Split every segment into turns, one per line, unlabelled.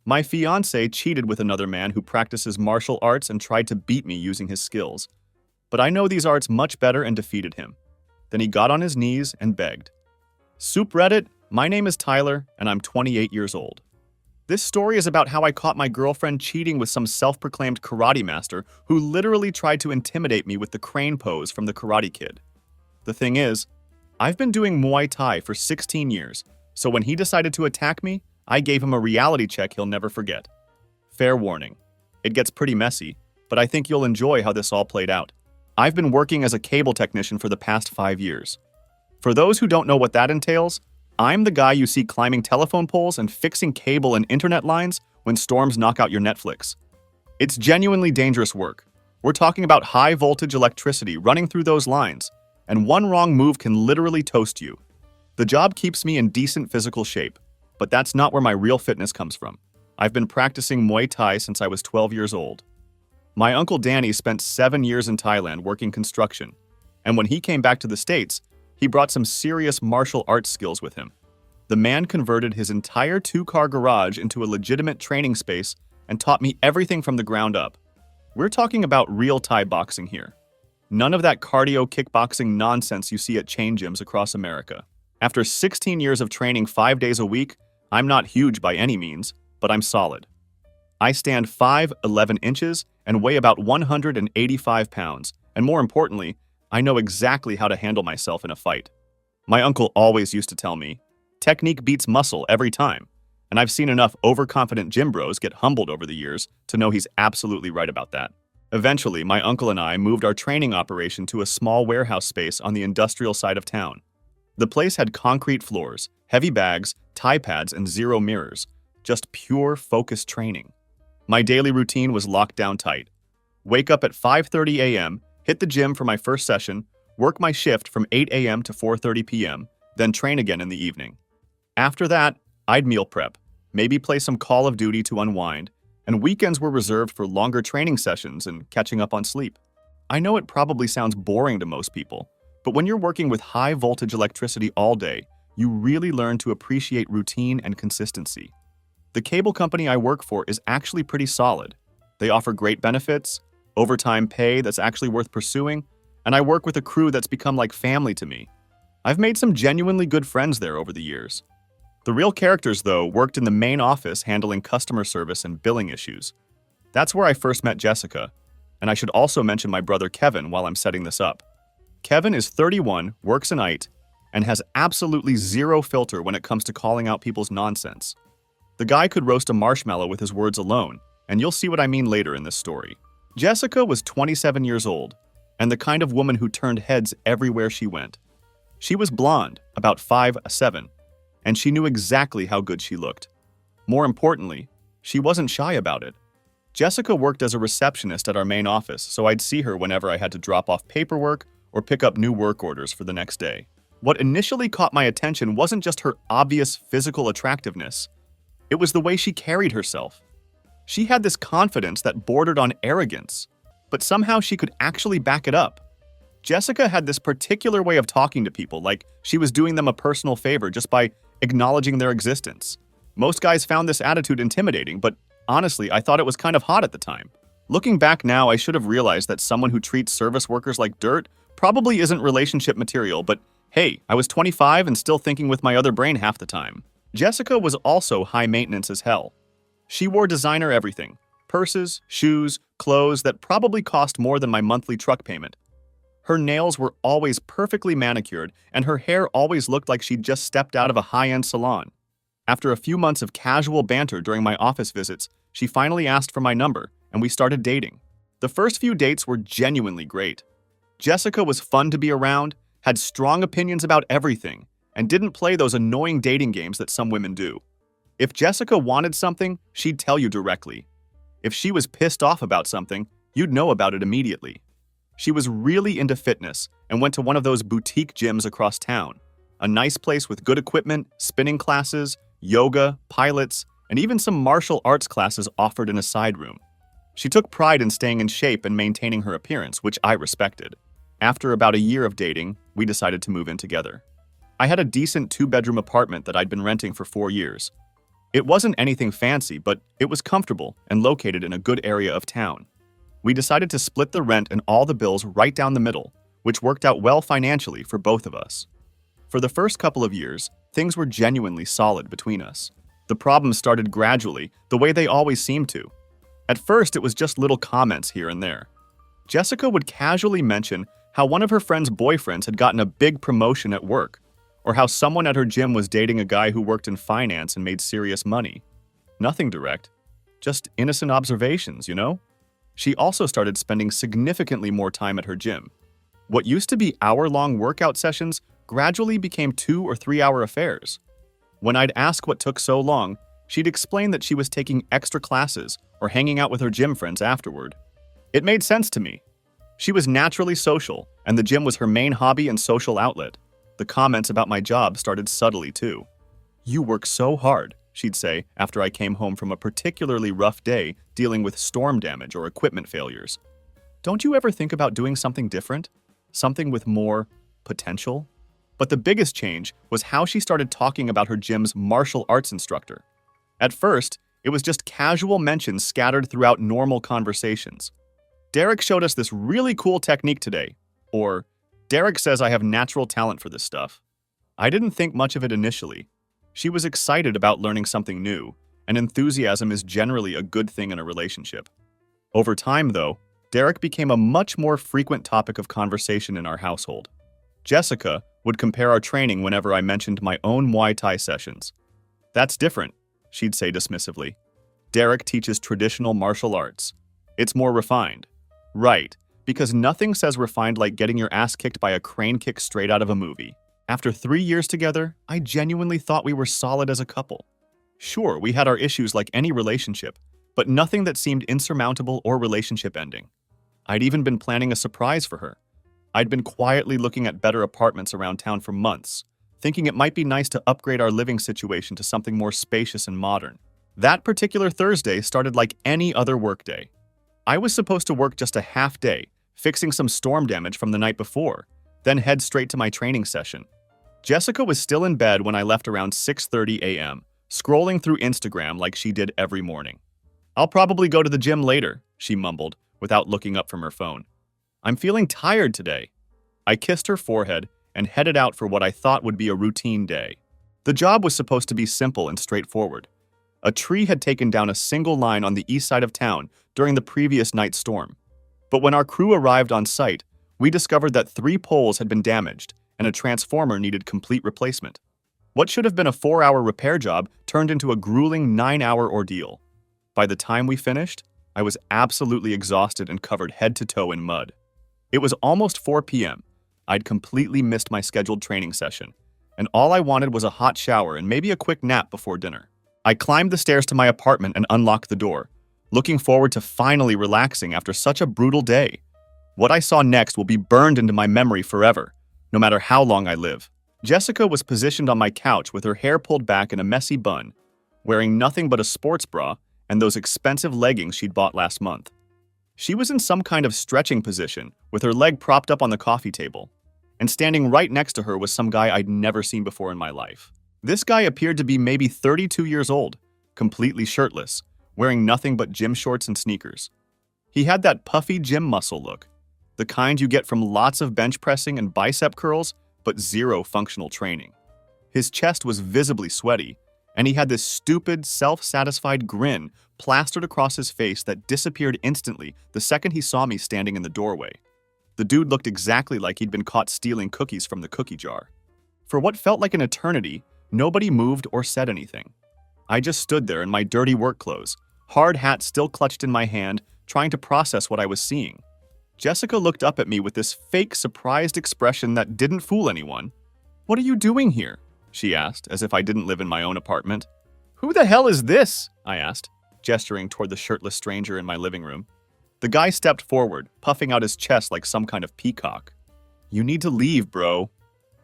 My fiancé cheated with another man who practices martial arts and tried to beat me using his skills. But I know these arts much better and defeated him. Then he got on his knees and begged. Subreddit, my name is Tyler, and I'm 28 years old. This story is about how I caught my girlfriend cheating with some self-proclaimed karate master who literally tried to intimidate me with the crane pose from the Karate Kid. The thing is, I've been doing Muay Thai for 16 years, so when he decided to attack me, I gave him a reality check he'll never forget. Fair warning, it gets pretty messy, but I think you'll enjoy how this all played out. I've been working as a cable technician for the past 5 years. For those who don't know what that entails, I'm the guy you see climbing telephone poles and fixing cable and internet lines when storms knock out your Netflix. It's genuinely dangerous work. We're talking about high voltage electricity running through those lines, and one wrong move can literally toast you. The job keeps me in decent physical shape, but that's not where my real fitness comes from. I've been practicing Muay Thai since I was 12 years old. My uncle Danny spent 7 years in Thailand working construction, and when he came back to the States, he brought some serious martial arts skills with him. The man converted his entire 2-car garage into a legitimate training space and taught me everything from the ground up. We're talking about real Thai boxing here. None of that cardio kickboxing nonsense you see at chain gyms across America. After 16 years of training 5 days a week, I'm not huge by any means, but I'm solid. I stand 5'11" inches and weigh about 185 pounds, and more importantly, I know exactly how to handle myself in a fight. My uncle always used to tell me, technique beats muscle every time, and I've seen enough overconfident gym bros get humbled over the years to know he's absolutely right about that. Eventually, my uncle and I moved our training operation to a small warehouse space on the industrial side of town. The place had concrete floors, heavy bags, Thai pads, and 0 mirrors. Just pure, focused training. My daily routine was locked down tight. Wake up at 5:30 a.m., hit the gym for my first session, work my shift from 8 a.m. to 4:30 p.m., then train again in the evening. After that, I'd meal prep, maybe play some Call of Duty to unwind, and weekends were reserved for longer training sessions and catching up on sleep. I know it probably sounds boring to most people, but when you're working with high voltage electricity all day, you really learn to appreciate routine and consistency. The cable company I work for is actually pretty solid. They offer great benefits, overtime pay that's actually worth pursuing, and I work with a crew that's become like family to me. I've made some genuinely good friends there over the years. The real characters, though, worked in the main office handling customer service and billing issues. That's where I first met Jessica, and I should also mention my brother Kevin while I'm setting this up. Kevin is 31, works in IT, and has absolutely zero filter when it comes to calling out people's nonsense. The guy could roast a marshmallow with his words alone, and you'll see what I mean later in this story. Jessica was 27 years old, and the kind of woman who turned heads everywhere she went. She was blonde, about 5'7", and she knew exactly how good she looked. More importantly, she wasn't shy about it. Jessica worked as a receptionist at our main office, so I'd see her whenever I had to drop off paperwork or pick up new work orders for the next day. What initially caught my attention wasn't just her obvious physical attractiveness. It was the way she carried herself. She had this confidence that bordered on arrogance, but somehow she could actually back it up. Jessica had this particular way of talking to people, like she was doing them a personal favor just by acknowledging their existence. Most guys found this attitude intimidating, but honestly, I thought it was kind of hot at the time. Looking back now, I should have realized that someone who treats service workers like dirt probably isn't relationship material, but hey, I was 25 and still thinking with my other brain half the time. Jessica was also high maintenance as hell. She wore designer everything, purses, shoes, clothes that probably cost more than my monthly truck payment. Her nails were always perfectly manicured, and her hair always looked like she'd just stepped out of a high-end salon. After a few months of casual banter during my office visits, she finally asked for my number, and we started dating. The first few dates were genuinely great. Jessica was fun to be around, had strong opinions about everything, and didn't play those annoying dating games that some women do. If Jessica wanted something, she'd tell you directly. If she was pissed off about something, you'd know about it immediately. She was really into fitness and went to one of those boutique gyms across town. A nice place with good equipment, spinning classes, yoga, pilates, and even some martial arts classes offered in a side room. She took pride in staying in shape and maintaining her appearance, which I respected. After about a year of dating, we decided to move in together. I had a decent 2-bedroom apartment that I'd been renting for 4 years. It wasn't anything fancy, but it was comfortable and located in a good area of town. We decided to split the rent and all the bills right down the middle, which worked out well financially for both of us. For the first couple of years, things were genuinely solid between us. The problems started gradually, the way they always seem to. At first, it was just little comments here and there. Jessica would casually mention how one of her friend's boyfriends had gotten a big promotion at work, or how someone at her gym was dating a guy who worked in finance and made serious money. Nothing direct, just innocent observations, you know? She also started spending significantly more time at her gym. What used to be hour-long workout sessions gradually became 2 or 3 hour affairs. When I'd ask what took so long, she'd explain that she was taking extra classes or hanging out with her gym friends afterward. It made sense to me. She was naturally social, and the gym was her main hobby and social outlet. The comments about my job started subtly, too. "You work so hard," she'd say after I came home from a particularly rough day dealing with storm damage or equipment failures. "Don't you ever think about doing something different? Something with more potential?" But the biggest change was how she started talking about her gym's martial arts instructor. At first, it was just casual mentions scattered throughout normal conversations. "Derek showed us this really cool technique today," or "Derek says I have natural talent for this stuff." I didn't think much of it initially. She was excited about learning something new, and enthusiasm is generally a good thing in a relationship. Over time, though, Derek became a much more frequent topic of conversation in our household. Jessica would compare our training whenever I mentioned my own Muay Thai sessions. "That's different," she'd say dismissively. "Derek teaches traditional martial arts. It's more refined." Right, because nothing says refined like getting your ass kicked by a crane kick straight out of a movie. After 3 years together, I genuinely thought we were solid as a couple. Sure, we had our issues like any relationship, but nothing that seemed insurmountable or relationship-ending. I'd even been planning a surprise for her. I'd been quietly looking at better apartments around town for months, thinking it might be nice to upgrade our living situation to something more spacious and modern. That particular Thursday started like any other workday. I was supposed to work just a half day, fixing some storm damage from the night before, then head straight to my training session. Jessica was still in bed when I left around 6:30 a.m., scrolling through Instagram like she did every morning. "I'll probably go to the gym later," she mumbled, without looking up from her phone. "I'm feeling tired today." I kissed her forehead and headed out for what I thought would be a routine day. The job was supposed to be simple and straightforward. A tree had taken down a single line on the east side of town during the previous night's storm. But when our crew arrived on site, we discovered that 3 poles had been damaged and a transformer needed complete replacement. What should have been a 4-hour repair job turned into a grueling 9-hour ordeal. By the time we finished, I was absolutely exhausted and covered head to toe in mud. It was almost 4 p.m. I'd completely missed my scheduled training session, and all I wanted was a hot shower and maybe a quick nap before dinner. I climbed the stairs to my apartment and unlocked the door, looking forward to finally relaxing after such a brutal day. What I saw next will be burned into my memory forever, no matter how long I live. Jessica was positioned on my couch with her hair pulled back in a messy bun, wearing nothing but a sports bra and those expensive leggings she'd bought last month. She was in some kind of stretching position, with her leg propped up on the coffee table, and standing right next to her was some guy I'd never seen before in my life. This guy appeared to be maybe 32 years old, completely shirtless, wearing nothing but gym shorts and sneakers. He had that puffy gym muscle look, the kind you get from lots of bench pressing and bicep curls, but zero functional training. His chest was visibly sweaty, and he had this stupid, self-satisfied grin plastered across his face that disappeared instantly the second he saw me standing in the doorway. The dude looked exactly like he'd been caught stealing cookies from the cookie jar. For what felt like an eternity, nobody moved or said anything. I just stood there in my dirty work clothes, hard hat still clutched in my hand, trying to process what I was seeing. Jessica looked up at me with this fake, surprised expression that didn't fool anyone. "What are you doing here?" she asked, as if I didn't live in my own apartment. "Who the hell is this?" I asked, gesturing toward the shirtless stranger in my living room. The guy stepped forward, puffing out his chest like some kind of peacock. "You need to leave, bro.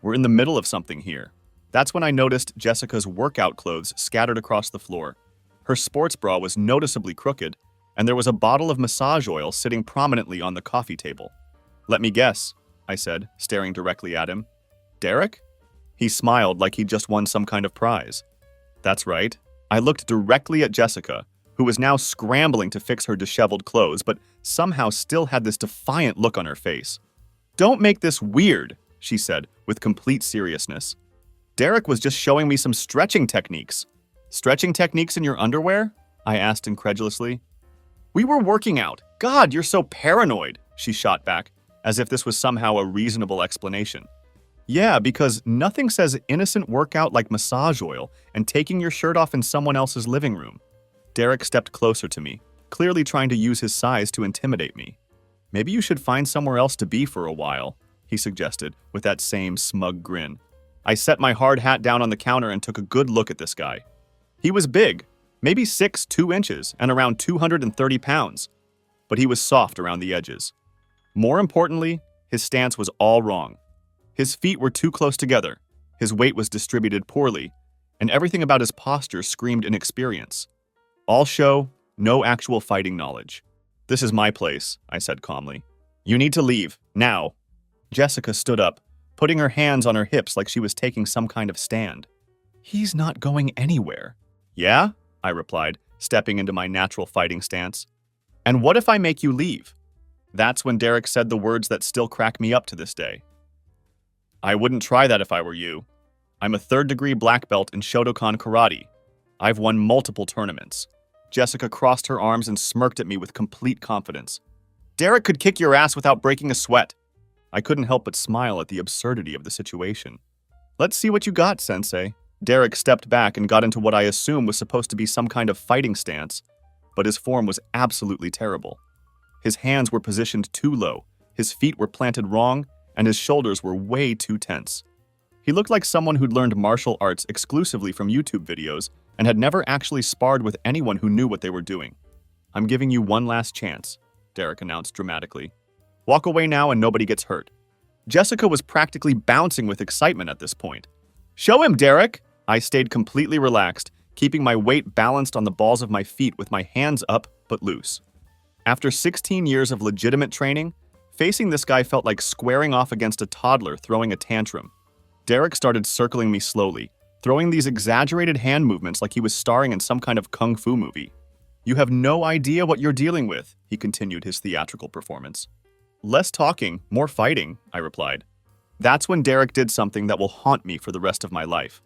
We're in the middle of something here." That's when I noticed Jessica's workout clothes scattered across the floor. Her sports bra was noticeably crooked, and there was a bottle of massage oil sitting prominently on the coffee table. "Let me guess," I said, staring directly at him. "Derek?" He smiled like he'd just won some kind of prize. "That's right. I looked directly at Jessica, who was now scrambling to fix her disheveled clothes, but somehow still had this defiant look on her face. "Don't make this weird," she said with complete seriousness. "Derek was just showing me some stretching techniques." "Stretching techniques in your underwear?" I asked incredulously. "We were working out. God, you're so paranoid," she shot back, as if this was somehow a reasonable explanation. "Yeah, because nothing says innocent workout like massage oil and taking your shirt off in someone else's living room." Derek stepped closer to me, clearly trying to use his size to intimidate me. "Maybe you should find somewhere else to be for a while," he suggested with that same smug grin. I set my hard hat down on the counter and took a good look at this guy. He was big, maybe 6'2" and around 230 pounds, but he was soft around the edges. More importantly, his stance was all wrong. His feet were too close together, his weight was distributed poorly, and everything about his posture screamed inexperience. All show, no actual fighting knowledge. "This is my place," I said calmly. "You need to leave, now." Jessica stood up, putting her hands on her hips like she was taking some kind of stand. "He's not going anywhere." "Yeah?" I replied, stepping into my natural fighting stance. "And what if I make you leave?" That's when Derek said the words that still crack me up to this day. "I wouldn't try that if I were you. I'm a third-degree black belt in Shotokan karate. I've won multiple tournaments." Jessica crossed her arms and smirked at me with complete confidence. "Derek could kick your ass without breaking a sweat." I couldn't help but smile at the absurdity of the situation. "Let's see what you got, Sensei." Derek stepped back and got into what I assume was supposed to be some kind of fighting stance, but his form was absolutely terrible. His hands were positioned too low, his feet were planted wrong, and his shoulders were way too tense. He looked like someone who'd learned martial arts exclusively from YouTube videos and had never actually sparred with anyone who knew what they were doing. "I'm giving you one last chance," Derek announced dramatically. "Walk away now and nobody gets hurt." Jessica was practically bouncing with excitement at this point. "Show him, Derek!" I stayed completely relaxed, keeping my weight balanced on the balls of my feet with my hands up but loose. After 16 years of legitimate training, facing this guy felt like squaring off against a toddler throwing a tantrum. Derek started circling me slowly, throwing these exaggerated hand movements like he was starring in some kind of kung fu movie. "You have no idea what you're dealing with," he continued his theatrical performance. "Less talking, more fighting," I replied. That's when Derek did something that will haunt me for the rest of my life.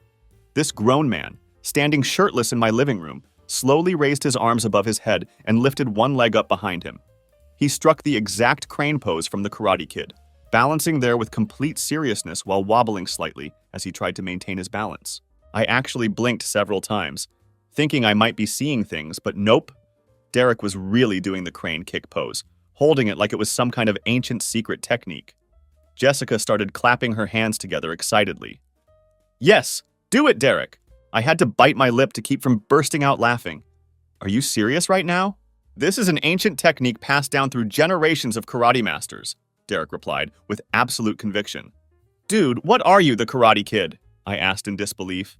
This grown man, standing shirtless in my living room, slowly raised his arms above his head and lifted one leg up behind him. He struck the exact crane pose from the Karate Kid, balancing there with complete seriousness while wobbling slightly as he tried to maintain his balance. I actually blinked several times, thinking I might be seeing things, but nope. Derek was really doing the crane kick pose, holding it like it was some kind of ancient secret technique. Jessica started clapping her hands together excitedly. "Yes, do it, Derek!" I had to bite my lip to keep from bursting out laughing. "Are you serious right now?" "This is an ancient technique passed down through generations of karate masters," Derek replied with absolute conviction. "Dude, what are you, the Karate Kid?" I asked in disbelief.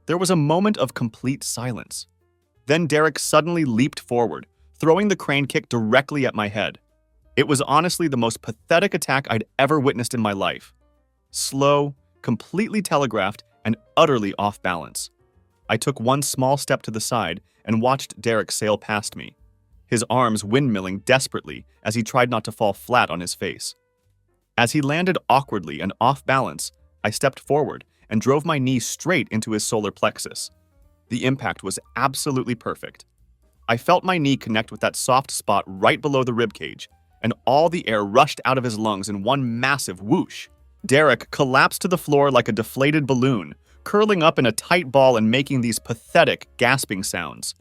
There was a moment of complete silence. Then Derek suddenly leaped forward, throwing the crane kick directly at my head. It was honestly the most pathetic attack I'd ever witnessed in my life. Slow, completely telegraphed, and utterly off balance. I took one small step to the side and watched Derek sail past me, his arms windmilling desperately as he tried not to fall flat on his face. As he landed awkwardly and off balance, I stepped forward and drove my knee straight into his solar plexus. The impact was absolutely perfect. I felt my knee connect with that soft spot right below the ribcage, and all the air rushed out of his lungs in one massive whoosh. Derek collapsed to the floor like a deflated balloon, curling up in a tight ball and making these pathetic, gasping sounds.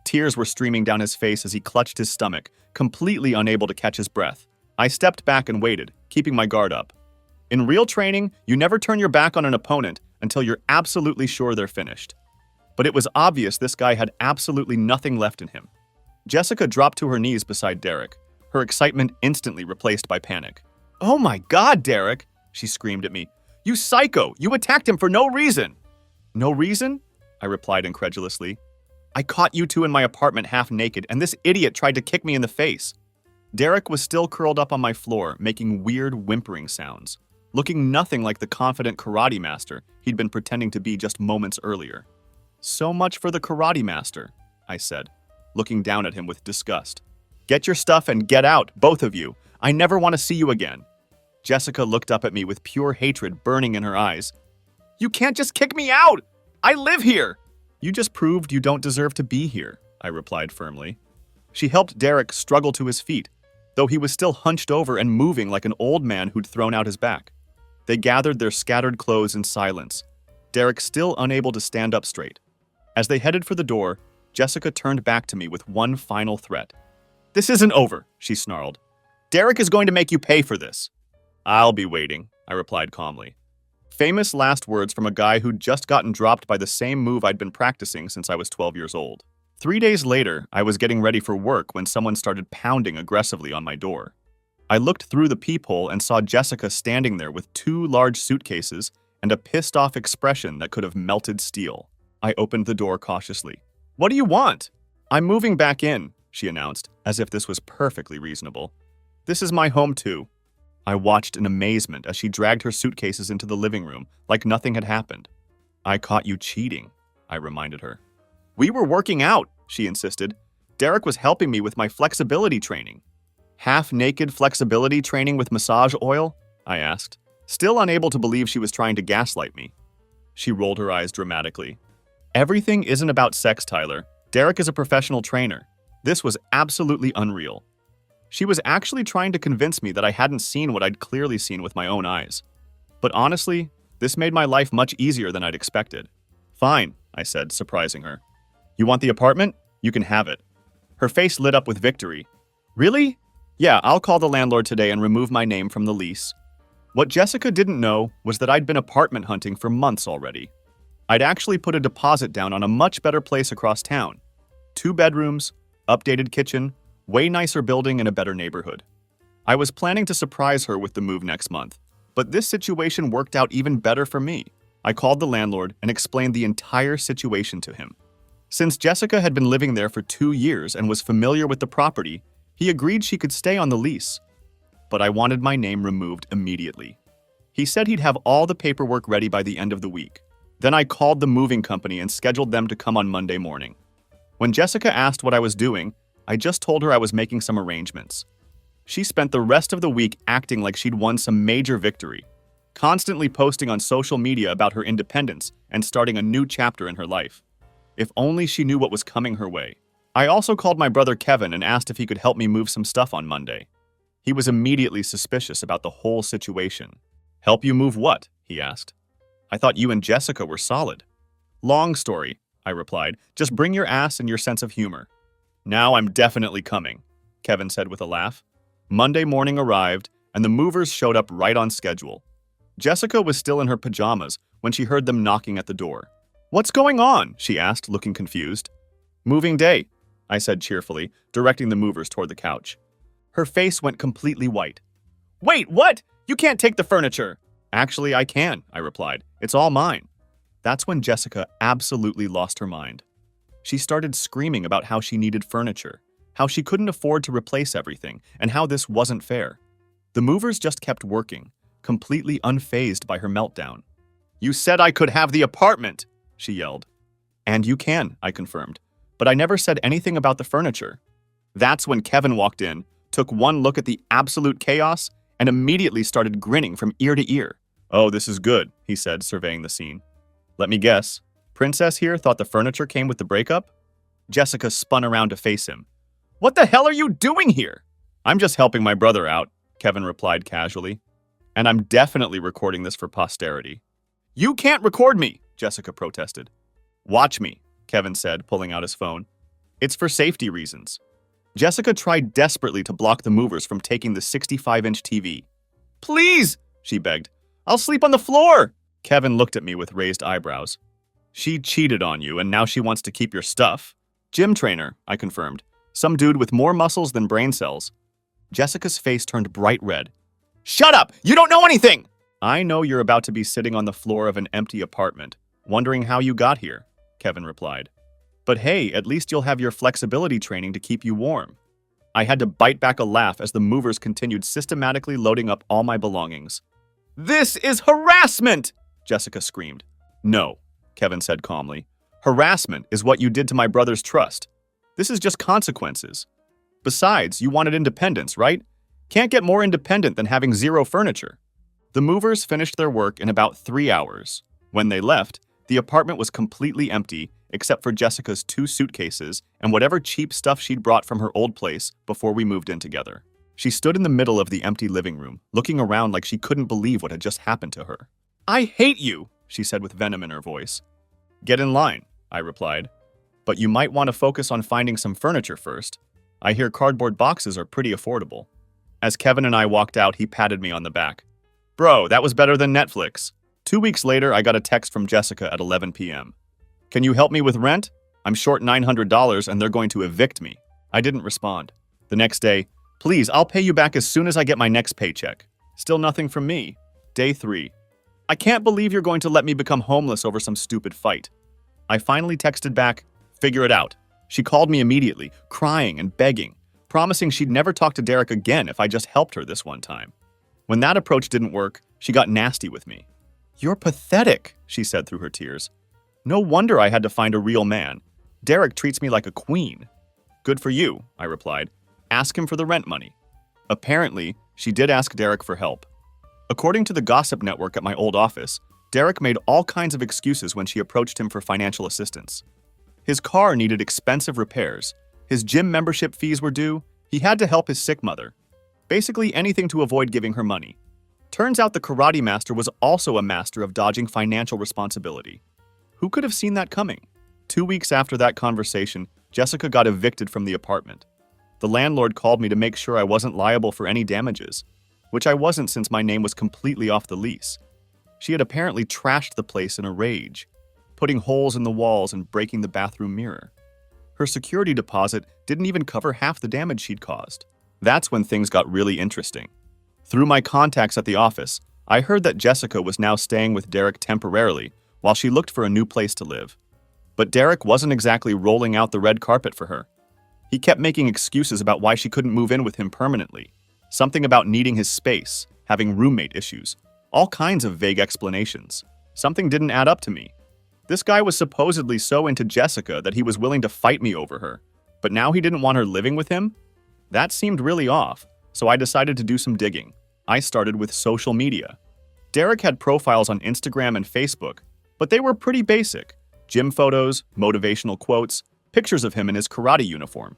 Tears were streaming down his face as he clutched his stomach, completely unable to catch his breath. I stepped back and waited, keeping my guard up. In real training, you never turn your back on an opponent until you're absolutely sure they're finished. But it was obvious this guy had absolutely nothing left in him. Jessica dropped to her knees beside Derek, her excitement instantly replaced by panic. "Oh my God, Derek!" she screamed at me. "You psycho! You attacked him for no reason!" "No reason?" I replied incredulously. "I caught you two in my apartment half naked, and this idiot tried to kick me in the face." Derek was still curled up on my floor, making weird whimpering sounds, looking nothing like the confident karate master he'd been pretending to be just moments earlier. So much for the karate master, I said, looking down at him with disgust. Get your stuff and get out, both of you. I never want to see you again. Jessica looked up at me with pure hatred burning in her eyes. You can't just kick me out! I live here! You just proved you don't deserve to be here, I replied firmly. She helped Derek struggle to his feet, though he was still hunched over and moving like an old man who'd thrown out his back. They gathered their scattered clothes in silence, Derek still unable to stand up straight. As they headed for the door, Jessica turned back to me with one final threat. This isn't over, she snarled. Derek is going to make you pay for this. I'll be waiting, I replied calmly. Famous last words from a guy who'd just gotten dropped by the same move I'd been practicing since I was 12 years old. 3 days later, I was getting ready for work when someone started pounding aggressively on my door. I looked through the peephole and saw Jessica standing there with 2 large suitcases and a pissed-off expression that could have melted steel. I opened the door cautiously. What do you want? I'm moving back in, she announced, as if this was perfectly reasonable. This is my home too. I watched in amazement as she dragged her suitcases into the living room like nothing had happened. I caught you cheating, I reminded her. We were working out, she insisted. Derek was helping me with my flexibility training. Half-naked flexibility training with massage oil? I asked, still unable to believe she was trying to gaslight me. She rolled her eyes dramatically. Everything isn't about sex, Tyler. Derek is a professional trainer. This was absolutely unreal. She was actually trying to convince me that I hadn't seen what I'd clearly seen with my own eyes. But honestly, this made my life much easier than I'd expected. Fine, I said, surprising her. You want the apartment? You can have it. Her face lit up with victory. Really? Yeah, I'll call the landlord today and remove my name from the lease. What Jessica didn't know was that I'd been apartment hunting for months already. I'd actually put a deposit down on a much better place across town. 2 bedrooms, updated kitchen, way nicer building in a better neighborhood. I was planning to surprise her with the move next month, but this situation worked out even better for me. I called the landlord and explained the entire situation to him. Since Jessica had been living there for 2 years and was familiar with the property, he agreed she could stay on the lease. But I wanted my name removed immediately. He said he'd have all the paperwork ready by the end of the week. Then I called the moving company and scheduled them to come on Monday morning. When Jessica asked what I was doing, I just told her I was making some arrangements. She spent the rest of the week acting like she'd won some major victory, constantly posting on social media about her independence and starting a new chapter in her life. If only she knew what was coming her way. I also called my brother Kevin and asked if he could help me move some stuff on Monday. He was immediately suspicious about the whole situation. Help you move what? He asked. I thought you and Jessica were solid. Long story, I replied. Just bring your ass and your sense of humor. Now I'm definitely coming, Kevin said with a laugh. Monday morning arrived, and the movers showed up right on schedule. Jessica was still in her pajamas when she heard them knocking at the door. What's going on? She asked, looking confused. Moving day, I said cheerfully, directing the movers toward the couch. Her face went completely white. Wait, what? You can't take the furniture. Actually, I can, I replied. It's all mine. That's when Jessica absolutely lost her mind. She started screaming about how she needed furniture, how she couldn't afford to replace everything, and how this wasn't fair. The movers just kept working, completely unfazed by her meltdown. You said I could have the apartment, she yelled. And you can, I confirmed, but I never said anything about the furniture. That's when Kevin walked in, took one look at the absolute chaos, and immediately started grinning from ear to ear. Oh, this is good, he said, surveying the scene. Let me guess. Princess here thought the furniture came with the breakup? Jessica spun around to face him. What the hell are you doing here? I'm just helping my brother out, Kevin replied casually. And I'm definitely recording this for posterity. You can't record me, Jessica protested. Watch me, Kevin said, pulling out his phone. It's for safety reasons. Jessica tried desperately to block the movers from taking the 65-inch TV. Please, she begged. I'll sleep on the floor. Kevin looked at me with raised eyebrows. She cheated on you, and now she wants to keep your stuff. Gym trainer, I confirmed. Some dude with more muscles than brain cells. Jessica's face turned bright red. Shut up! You don't know anything! I know you're about to be sitting on the floor of an empty apartment, wondering how you got here, Kevin replied. But hey, at least you'll have your flexibility training to keep you warm. I had to bite back a laugh as the movers continued systematically loading up all my belongings. This is harassment! Jessica screamed. No, Kevin said calmly. Harassment is what you did to my brother's trust. This is just consequences. Besides, you wanted independence, right? Can't get more independent than having zero furniture. The movers finished their work in about 3 hours. When they left, the apartment was completely empty except for Jessica's 2 suitcases and whatever cheap stuff she'd brought from her old place before we moved in together. She stood in the middle of the empty living room, looking around like she couldn't believe what had just happened to her. "I hate you," she said with venom in her voice. "Get in line," I replied. "But you might want to focus on finding some furniture first. I hear cardboard boxes are pretty affordable." As Kevin and I walked out, he patted me on the back. "Bro, that was better than Netflix." 2 weeks later, I got a text from Jessica at 11 p.m. "Can you help me with rent? I'm short $900 and they're going to evict me." I didn't respond. The next day, "Please, I'll pay you back as soon as I get my next paycheck." Still nothing from me. Day 3. "I can't believe you're going to let me become homeless over some stupid fight." I finally texted back, "Figure it out." She called me immediately, crying and begging, promising she'd never talk to Derek again if I just helped her this one time. When that approach didn't work, she got nasty with me. "You're pathetic," she said through her tears. "No wonder I had to find a real man. Derek treats me like a queen." "Good for you," I replied. "Ask him for the rent money." Apparently, she did ask Derek for help. According to the gossip network at my old office, Derek made all kinds of excuses when she approached him for financial assistance. His car needed expensive repairs, his gym membership fees were due, he had to help his sick mother. Basically anything to avoid giving her money. Turns out the karate master was also a master of dodging financial responsibility. Who could have seen that coming? 2 weeks after that conversation, Jessica got evicted from the apartment. The landlord called me to make sure I wasn't liable for any damages, which I wasn't since my name was completely off the lease. She had apparently trashed the place in a rage, putting holes in the walls and breaking the bathroom mirror. Her security deposit didn't even cover half the damage she'd caused. That's when things got really interesting. Through my contacts at the office, I heard that Jessica was now staying with Derek temporarily while she looked for a new place to live. But Derek wasn't exactly rolling out the red carpet for her. He kept making excuses about why she couldn't move in with him permanently. Something about needing his space, having roommate issues, all kinds of vague explanations. Something didn't add up to me. This guy was supposedly so into Jessica that he was willing to fight me over her, but now he didn't want her living with him? That seemed really off, so I decided to do some digging. I started with social media. Derek had profiles on Instagram and Facebook, but they were pretty basic. Gym photos, motivational quotes, pictures of him in his karate uniform.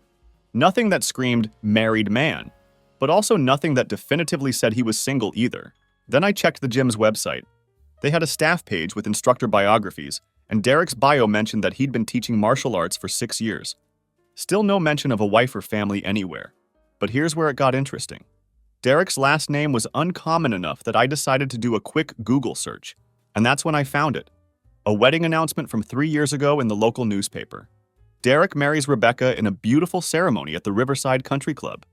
Nothing that screamed married man, but also nothing that definitively said he was single either. Then I checked the gym's website. They had a staff page with instructor biographies, and Derek's bio mentioned that he'd been teaching martial arts for 6 years. Still no mention of a wife or family anywhere. But here's where it got interesting. Derek's last name was uncommon enough that I decided to do a quick Google search, and that's when I found it. A wedding announcement from 3 years ago in the local newspaper. Derek marries Rebecca in a beautiful ceremony at the Riverside Country Club.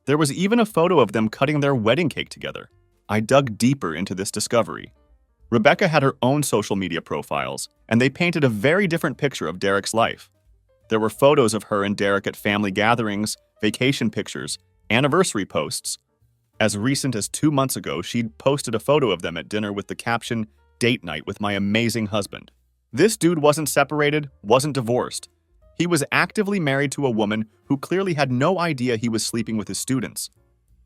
There was even a photo of them cutting their wedding cake together. I dug deeper into this discovery. Rebecca had her own social media profiles, and they painted a very different picture of Derek's life. There were photos of her and Derek at family gatherings, vacation pictures, anniversary posts. As recent as 2 months ago, she'd posted a photo of them at dinner with the caption, "Date night with my amazing husband." This dude wasn't separated, wasn't divorced. He was actively married to a woman who clearly had no idea he was sleeping with his students.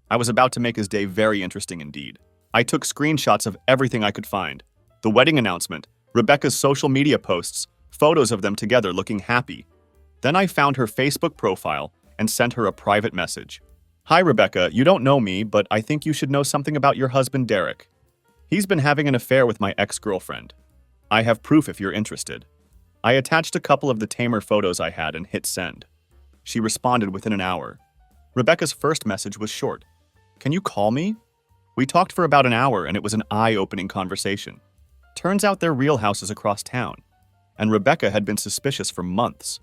I was about to make his day very interesting indeed. I took screenshots of everything I could find. The wedding announcement, Rebecca's social media posts, photos of them together looking happy. Then I found her Facebook profile and sent her a private message. "Hi Rebecca, you don't know me, but I think you should know something about your husband Derek. He's been having an affair with my ex-girlfriend. I have proof if you're interested." I attached a couple of the tamer photos I had and hit send. She responded within an hour. Rebecca's first message was short. "Can you call me?" We talked for about an hour and it was an eye-opening conversation. Turns out their real house is across town, and Rebecca had been suspicious for months.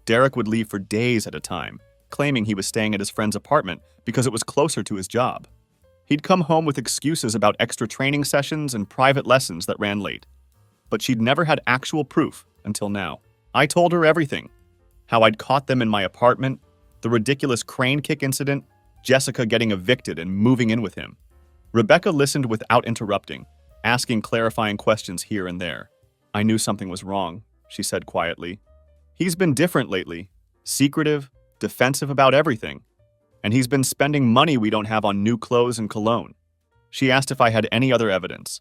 Derek would leave for days at a time, claiming he was staying at his friend's apartment because it was closer to his job. He'd come home with excuses about extra training sessions and private lessons that ran late. But she'd never had actual proof until now. I told her everything. How I'd caught them in my apartment, the ridiculous crane kick incident, Jessica getting evicted and moving in with him. Rebecca listened without interrupting, asking clarifying questions here and there. I knew something was wrong. she said quietly. He's been different lately. Secretive, defensive about everything. And he's been spending money we don't have on new clothes and cologne. She asked if I had any other evidence.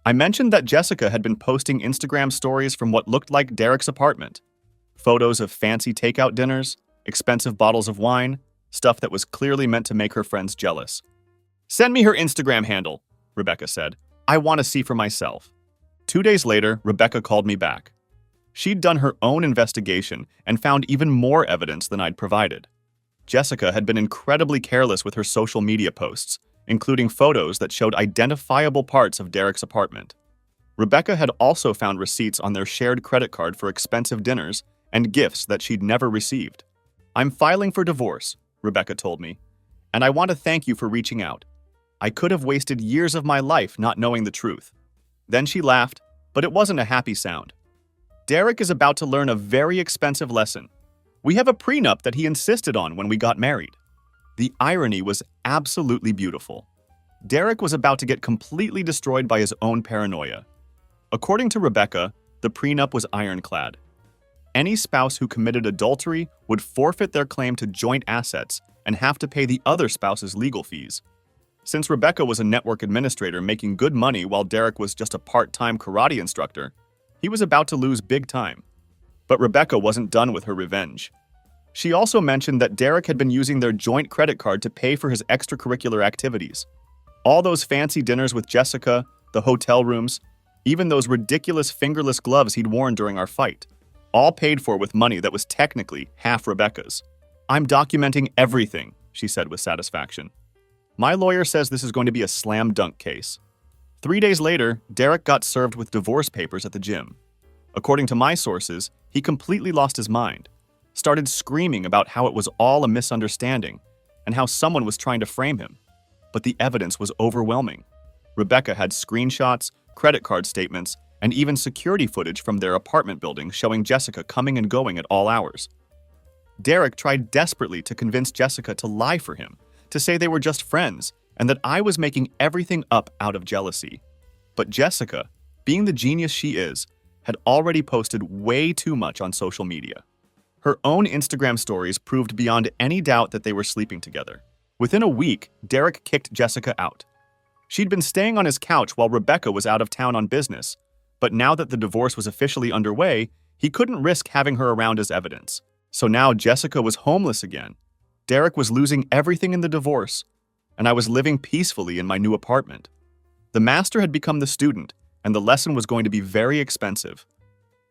I mentioned that Jessica had been posting Instagram stories from what looked like Derek's apartment. Photos of fancy takeout dinners, expensive bottles of wine, stuff that was clearly meant to make her friends jealous. "Send me her Instagram handle," Rebecca said. "I want to see for myself." 2 days later, Rebecca called me back. She'd done her own investigation and found even more evidence than I'd provided. Jessica had been incredibly careless with her social media posts, including photos that showed identifiable parts of Derek's apartment. Rebecca had also found receipts on their shared credit card for expensive dinners and gifts that she'd never received. "I'm filing for divorce," Rebecca told me, "and I want to thank you for reaching out. I could have wasted years of my life not knowing the truth." Then she laughed, but it wasn't a happy sound. "Derek is about to learn a very expensive lesson. We have a prenup that he insisted on when we got married." The irony was absolutely beautiful. Derek was about to get completely destroyed by his own paranoia. According to Rebecca, the prenup was ironclad. Any spouse who committed adultery would forfeit their claim to joint assets and have to pay the other spouse's legal fees. Since Rebecca was a network administrator making good money while Derek was just a part-time karate instructor, he was about to lose big time. But Rebecca wasn't done with her revenge. She also mentioned that Derek had been using their joint credit card to pay for his extracurricular activities. All those fancy dinners with Jessica, the hotel rooms, even those ridiculous fingerless gloves he'd worn during our fight, all paid for with money that was technically half Rebecca's. "I'm documenting everything," she said with satisfaction. "My lawyer says this is going to be a slam dunk case." 3 days later, Derek got served with divorce papers at the gym. According to my sources, he completely lost his mind, started screaming about how it was all a misunderstanding and how someone was trying to frame him. But the evidence was overwhelming. Rebecca had screenshots, credit card statements, and even security footage from their apartment building showing Jessica coming and going at all hours. Derek tried desperately to convince Jessica to lie for him, to say they were just friends, and that I was making everything up out of jealousy. But Jessica, being the genius she is, had already posted way too much on social media. Her own Instagram stories proved beyond any doubt that they were sleeping together. Within a week, Derek kicked Jessica out. She'd been staying on his couch while Rebecca was out of town on business, but now that the divorce was officially underway, he couldn't risk having her around as evidence. So now Jessica was homeless again. Derek was losing everything in the divorce, and I was living peacefully in my new apartment. The master had become the student, and the lesson was going to be very expensive.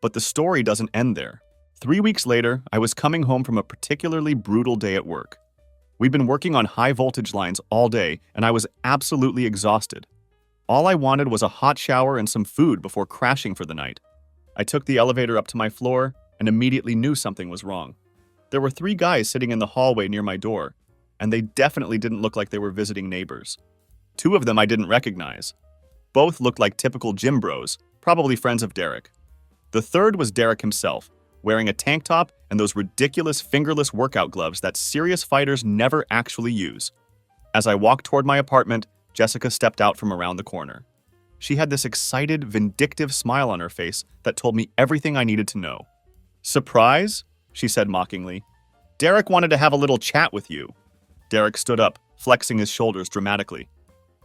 But the story doesn't end there. 3 weeks later, I was coming home from a particularly brutal day at work. We'd been working on high voltage lines all day, and I was absolutely exhausted. All I wanted was a hot shower and some food before crashing for the night. I took the elevator up to my floor and immediately knew something was wrong. There were 3 guys sitting in the hallway near my door, and they definitely didn't look like they were visiting neighbors. 2 of them I didn't recognize. Both looked like typical gym bros, probably friends of Derek. The third was Derek himself, wearing a tank top and those ridiculous fingerless workout gloves that serious fighters never actually use. As I walked toward my apartment, Jessica stepped out from around the corner. She had this excited, vindictive smile on her face that told me everything I needed to know. "Surprise?" she said mockingly. "Derek wanted to have a little chat with you." Derek stood up, flexing his shoulders dramatically.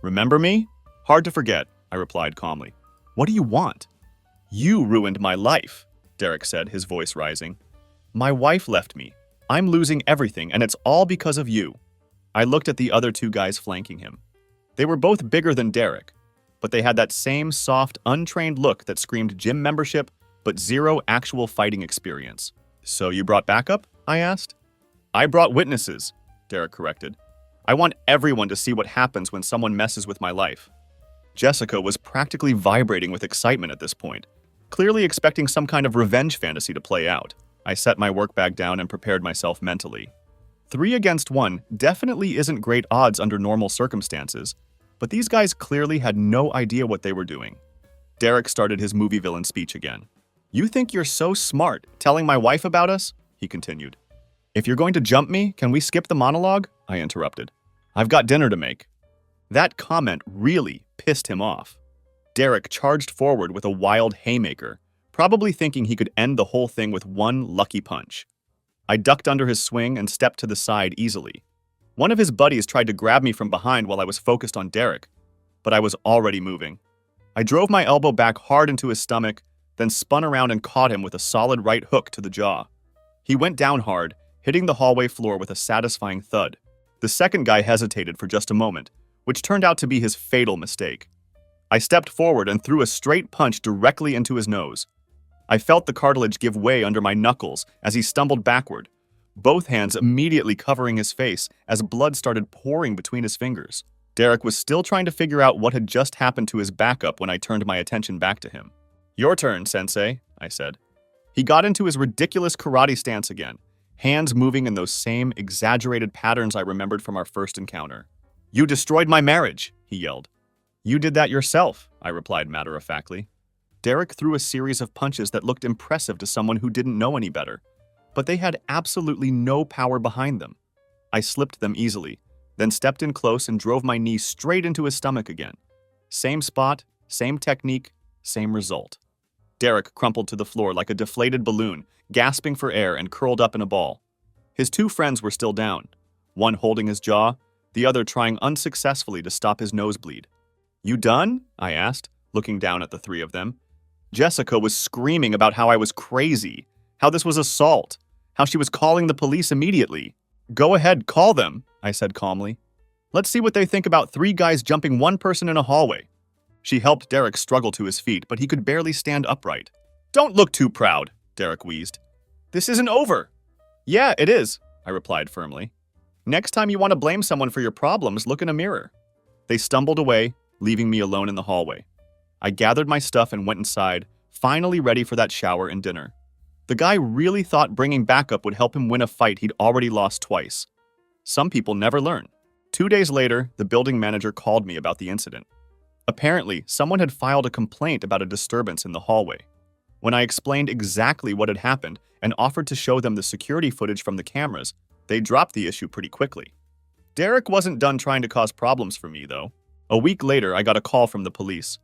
"Remember me?" "Hard to forget," I replied calmly. "What do you want?" "You ruined my life," Derek said, his voice rising. "My wife left me. I'm losing everything, and it's all because of you." I looked at the other 2 guys flanking him. They were both bigger than Derek, but they had that same soft, untrained look that screamed gym membership, but zero actual fighting experience. "So you brought backup?" I asked. "I brought witnesses," Derek corrected. "I want everyone to see what happens when someone messes with my life." Jessica was practically vibrating with excitement at this point, clearly expecting some kind of revenge fantasy to play out. I set my work bag down and prepared myself mentally. 3 against 1 definitely isn't great odds under normal circumstances, but these guys clearly had no idea what they were doing. Derek started his movie villain speech again. "You think you're so smart, telling my wife about us?" he continued. "If you're going to jump me, can we skip the monologue?" I interrupted. "I've got dinner to make." That comment really pissed him off. Derek charged forward with a wild haymaker, probably thinking he could end the whole thing with one lucky punch. I ducked under his swing and stepped to the side easily. One of his buddies tried to grab me from behind while I was focused on Derek, but I was already moving. I drove my elbow back hard into his stomach, then spun around and caught him with a solid right hook to the jaw. He went down hard, hitting the hallway floor with a satisfying thud. The second guy hesitated for just a moment, which turned out to be his fatal mistake. I stepped forward and threw a straight punch directly into his nose. I felt the cartilage give way under my knuckles as he stumbled backward, both hands immediately covering his face as blood started pouring between his fingers. Derek was still trying to figure out what had just happened to his backup when I turned my attention back to him. "Your turn, Sensei," I said. He got into his ridiculous karate stance again, hands moving in those same exaggerated patterns I remembered from our first encounter. "You destroyed my marriage," he yelled. "You did that yourself," I replied matter-of-factly. Derek threw a series of punches that looked impressive to someone who didn't know any better, but they had absolutely no power behind them. I slipped them easily, then stepped in close and drove my knee straight into his stomach again. Same spot, same technique, same result. Derek crumpled to the floor like a deflated balloon, gasping for air and curled up in a ball. His two friends were still down, one holding his jaw, the other trying unsuccessfully to stop his nosebleed. "You done?" I asked, looking down at the three of them. Jessica was screaming about how I was crazy, how this was assault, how she was calling the police immediately. "Go ahead, call them," I said calmly. "Let's see what they think about three guys jumping one person in a hallway." She helped Derek struggle to his feet, but he could barely stand upright. "Don't look too proud," Derek wheezed. "This isn't over." "Yeah, it is," I replied firmly. "Next time you want to blame someone for your problems, look in a mirror." They stumbled away, leaving me alone in the hallway. I gathered my stuff and went inside, finally ready for that shower and dinner. The guy really thought bringing backup would help him win a fight he'd already lost twice. Some people never learn. 2 days later, the building manager called me about the incident. Apparently, someone had filed a complaint about a disturbance in the hallway. When I explained exactly what had happened and offered to show them the security footage from the cameras, they dropped the issue pretty quickly. Derek wasn't done trying to cause problems for me, though. A week later, I got a call from the police.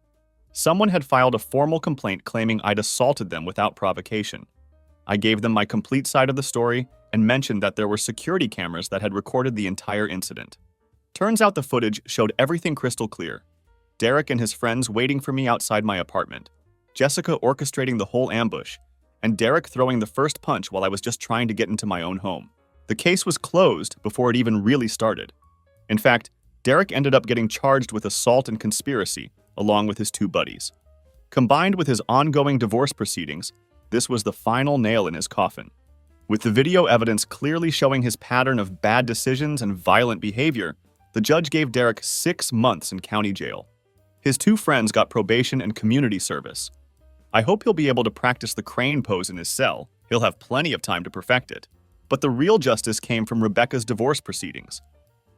Someone had filed a formal complaint claiming I'd assaulted them without provocation. I gave them my complete side of the story and mentioned that there were security cameras that had recorded the entire incident. Turns out the footage showed everything crystal clear. Derek and his friends waiting for me outside my apartment, Jessica orchestrating the whole ambush, and Derek throwing the first punch while I was just trying to get into my own home. The case was closed before it even really started. In fact, Derek ended up getting charged with assault and conspiracy, along with his two buddies. Combined with his ongoing divorce proceedings, this was the final nail in his coffin. With the video evidence clearly showing his pattern of bad decisions and violent behavior, the judge gave Derek 6 months in county jail. His two friends got probation and community service. I hope he'll be able to practice the crane pose in his cell. He'll have plenty of time to perfect it. But the real justice came from Rebecca's divorce proceedings.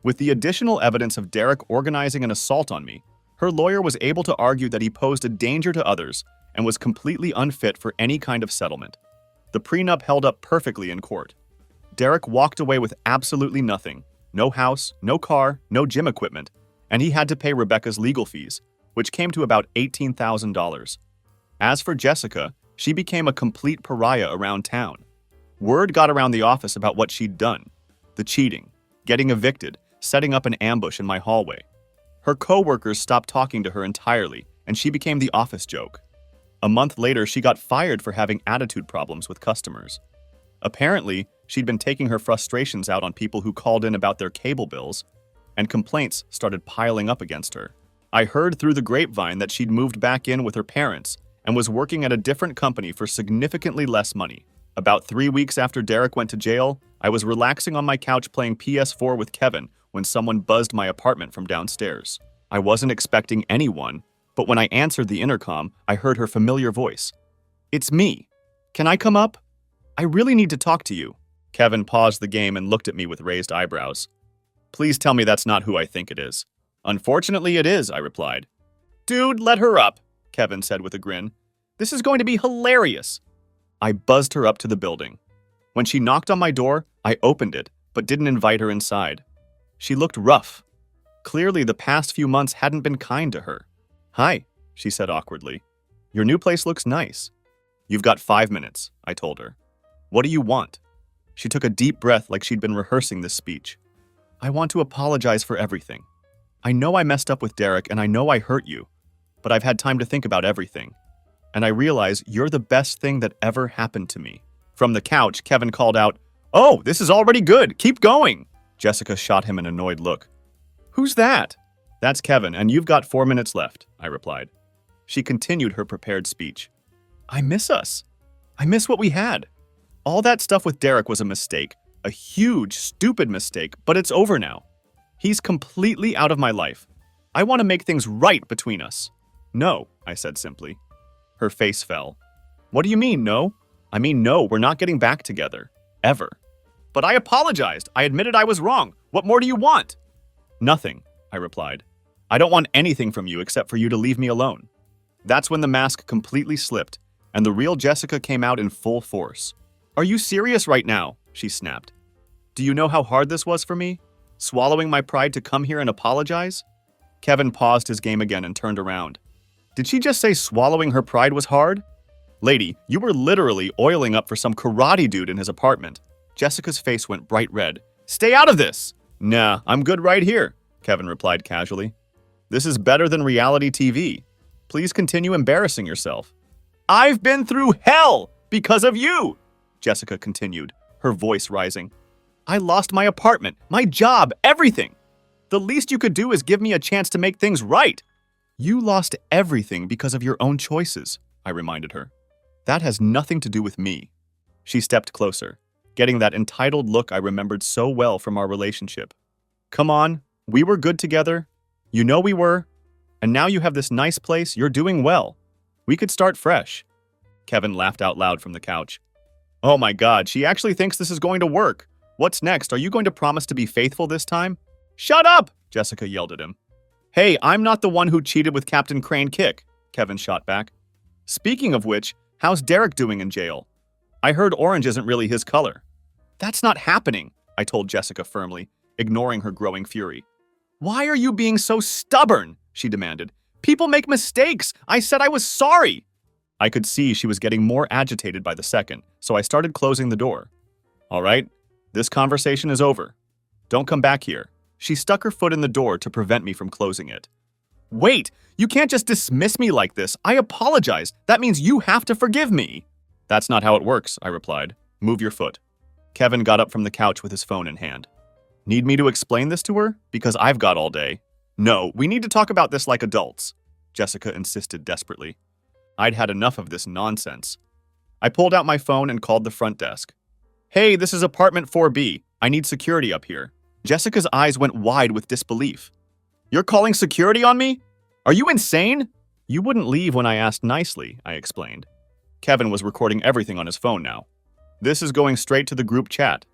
With the additional evidence of Derek organizing an assault on me, her lawyer was able to argue that he posed a danger to others and was completely unfit for any kind of settlement. The prenup held up perfectly in court. Derek walked away with absolutely nothing. No house, no car, no gym equipment, and he had to pay Rebecca's legal fees, which came to about $18,000. As for Jessica, she became a complete pariah around town. Word got around the office about what she'd done. The cheating, getting evicted, setting up an ambush in my hallway. Her co-workers stopped talking to her entirely, and she became the office joke. A month later, she got fired for having attitude problems with customers. Apparently, she'd been taking her frustrations out on people who called in about their cable bills, and complaints started piling up against her. I heard through the grapevine that she'd moved back in with her parents and was working at a different company for significantly less money. About 3 weeks after Derek went to jail, I was relaxing on my couch playing PS4 with Kevin when someone buzzed my apartment from downstairs. I wasn't expecting anyone, but when I answered the intercom, I heard her familiar voice. "It's me. Can I come up? I really need to talk to you." Kevin paused the game and looked at me with raised eyebrows. "Please tell me that's not who I think it is." "Unfortunately, it is," I replied. "Dude, let her up," Kevin said with a grin. "This is going to be hilarious." I buzzed her up to the building. When she knocked on my door, I opened it, but didn't invite her inside. She looked rough. Clearly, the past few months hadn't been kind to her. "Hi," she said awkwardly. "Your new place looks nice." You've got 5 minutes, I told her. What do you want? She took a deep breath like she'd been rehearsing this speech. I want to apologize for everything. I know I messed up with Derek and I know I hurt you, but I've had time to think about everything. And I realize you're the best thing that ever happened to me. From the couch, Kevin called out, "Oh, this is already good. Keep going." Jessica shot him an annoyed look. Who's that? That's Kevin, and you've got 4 minutes left, I replied. She continued her prepared speech. I miss us. I miss what we had. All that stuff with Derek was a mistake, a huge, stupid mistake, but it's over now. He's completely out of my life. I want to make things right between us. No, I said simply. Her face fell. What do you mean, no? I mean, no, we're not getting back together. Ever. But I apologized. I admitted I was wrong. What more do you want? Nothing, I replied. I don't want anything from you except for you to leave me alone. That's when the mask completely slipped, and the real Jessica came out in full force. Are you serious right now? She snapped. Do you know how hard this was for me? Swallowing my pride to come here and apologize? Kevin paused his game again and turned around. Did she just say swallowing her pride was hard? Lady, you were literally oiling up for some karate dude in his apartment. Jessica's face went bright red. Stay out of this! Nah, I'm good right here, Kevin replied casually. This is better than reality TV. Please continue embarrassing yourself. I've been through hell because of you, Jessica continued, her voice rising. I lost my apartment, my job, everything. The least you could do is give me a chance to make things right. You lost everything because of your own choices, I reminded her. That has nothing to do with me. She stepped closer, getting that entitled look I remembered so well from our relationship. Come on, we were good together. You know we were. And now you have this nice place, you're doing well. We could start fresh. Kevin laughed out loud from the couch. Oh my God, she actually thinks this is going to work. What's next? Are you going to promise to be faithful this time? Shut up! Jessica yelled at him. Hey, I'm not the one who cheated with Captain Crane Kick, Kevin shot back. Speaking of which, how's Derek doing in jail? I heard orange isn't really his color. That's not happening, I told Jessica firmly, ignoring her growing fury. Why are you being so stubborn? She demanded. People make mistakes. I said I was sorry. I could see she was getting more agitated by the second, so I started closing the door. All right, this conversation is over. Don't come back here. She stuck her foot in the door to prevent me from closing it. Wait, you can't just dismiss me like this. I apologize. That means you have to forgive me. That's not how it works, I replied. Move your foot. Kevin got up from the couch with his phone in hand. Need me to explain this to her? Because I've got all day. No, we need to talk about this like adults, Jessica insisted desperately. I'd had enough of this nonsense. I pulled out my phone and called the front desk. Hey, this is apartment 4B. I need security up here. Jessica's eyes went wide with disbelief. You're calling security on me? Are you insane? You wouldn't leave when I asked nicely, I explained. Kevin was recording everything on his phone now. This is going straight to the group chat.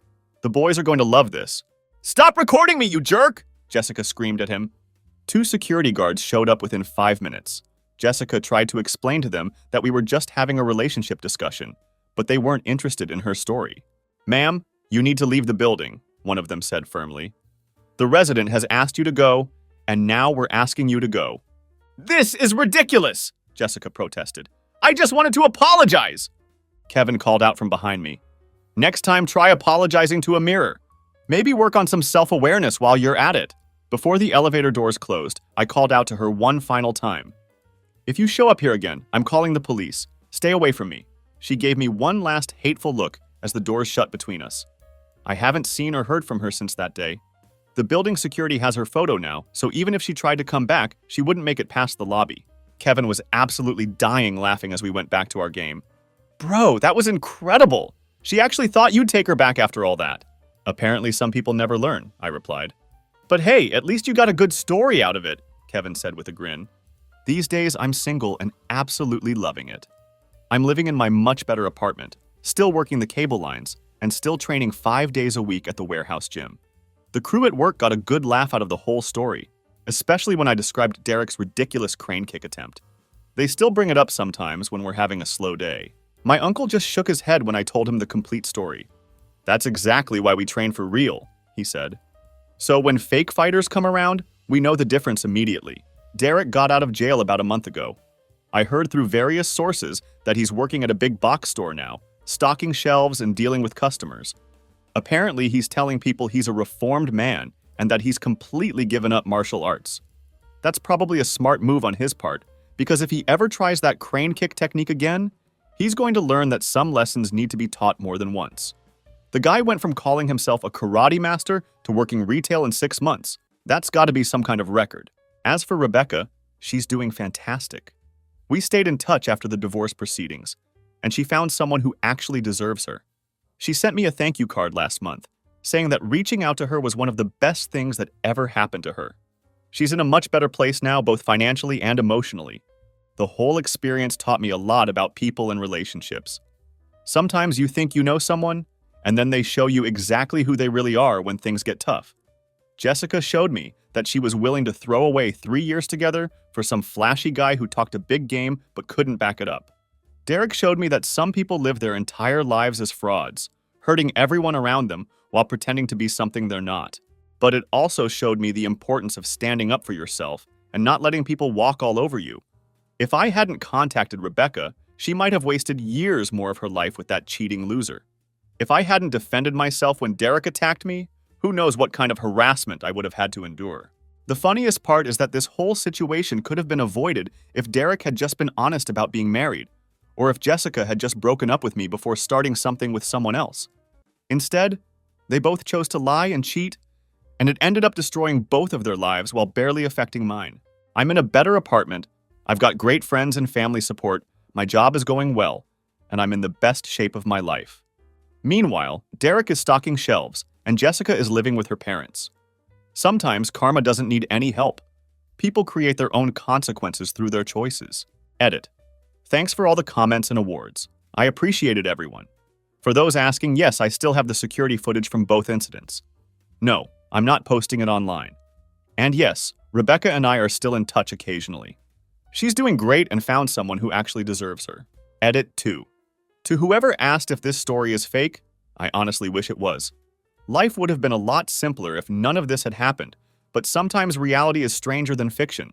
The boys are going to love this. Stop recording me, you jerk! Jessica screamed at him. 2 security guards showed up within 5 minutes. Jessica tried to explain to them that we were just having a relationship discussion, but they weren't interested in her story. Ma'am, you need to leave the building, one of them said firmly. The resident has asked you to go, and now we're asking you to go. This is ridiculous, Jessica protested. I just wanted to apologize. Kevin called out from behind me. Next time, try apologizing to a mirror. Maybe work on some self-awareness while you're at it. Before the elevator doors closed, I called out to her one final time. If you show up here again, I'm calling the police. Stay away from me. She gave me one last hateful look as the doors shut between us. I haven't seen or heard from her since that day. The building security has her photo now, so even if she tried to come back, she wouldn't make it past the lobby. Kevin was absolutely dying laughing as we went back to our game. Bro, that was incredible! She actually thought you'd take her back after all that. Apparently some people never learn, I replied. But hey, at least you got a good story out of it, Kevin said with a grin. These days, I'm single and absolutely loving it. I'm living in my much better apartment, still working the cable lines, and still training 5 days a week at the warehouse gym. The crew at work got a good laugh out of the whole story, especially when I described Derek's ridiculous crane kick attempt. They still bring it up sometimes when we're having a slow day. My uncle just shook his head when I told him the complete story. That's exactly why we train for real, he said. So when fake fighters come around, we know the difference immediately. Derek got out of jail about a month ago. I heard through various sources that he's working at a big box store now, stocking shelves and dealing with customers. Apparently, he's telling people he's a reformed man and that he's completely given up martial arts. That's probably a smart move on his part, because if he ever tries that crane kick technique again, he's going to learn that some lessons need to be taught more than once. The guy went from calling himself a karate master to working retail in 6 months. That's got to be some kind of record. As for Rebecca, she's doing fantastic. We stayed in touch after the divorce proceedings, and she found someone who actually deserves her. She sent me a thank you card last month, saying that reaching out to her was one of the best things that ever happened to her. She's in a much better place now, both financially and emotionally. The whole experience taught me a lot about people and relationships. Sometimes you think you know someone, and then they show you exactly who they really are when things get tough. Jessica showed me that she was willing to throw away 3 years together for some flashy guy who talked a big game but couldn't back it up. Derek showed me that some people live their entire lives as frauds, hurting everyone around them while pretending to be something they're not. But it also showed me the importance of standing up for yourself and not letting people walk all over you. If I hadn't contacted Rebecca, she might have wasted years more of her life with that cheating loser. If I hadn't defended myself when Derek attacked me, who knows what kind of harassment I would have had to endure. The funniest part is that this whole situation could have been avoided if Derek had just been honest about being married, or if Jessica had just broken up with me before starting something with someone else. Instead, they both chose to lie and cheat, and it ended up destroying both of their lives while barely affecting mine. I'm in a better apartment, I've got great friends and family support, my job is going well, and I'm in the best shape of my life. Meanwhile, Derek is stocking shelves, and Jessica is living with her parents. Sometimes karma doesn't need any help. People create their own consequences through their choices. Edit. Thanks for all the comments and awards. I appreciated everyone. For those asking, yes, I still have the security footage from both incidents. No, I'm not posting it online. And yes, Rebecca and I are still in touch occasionally. She's doing great and found someone who actually deserves her. Edit 2. To whoever asked if this story is fake, I honestly wish it was. Life would have been a lot simpler if none of this had happened, but sometimes reality is stranger than fiction.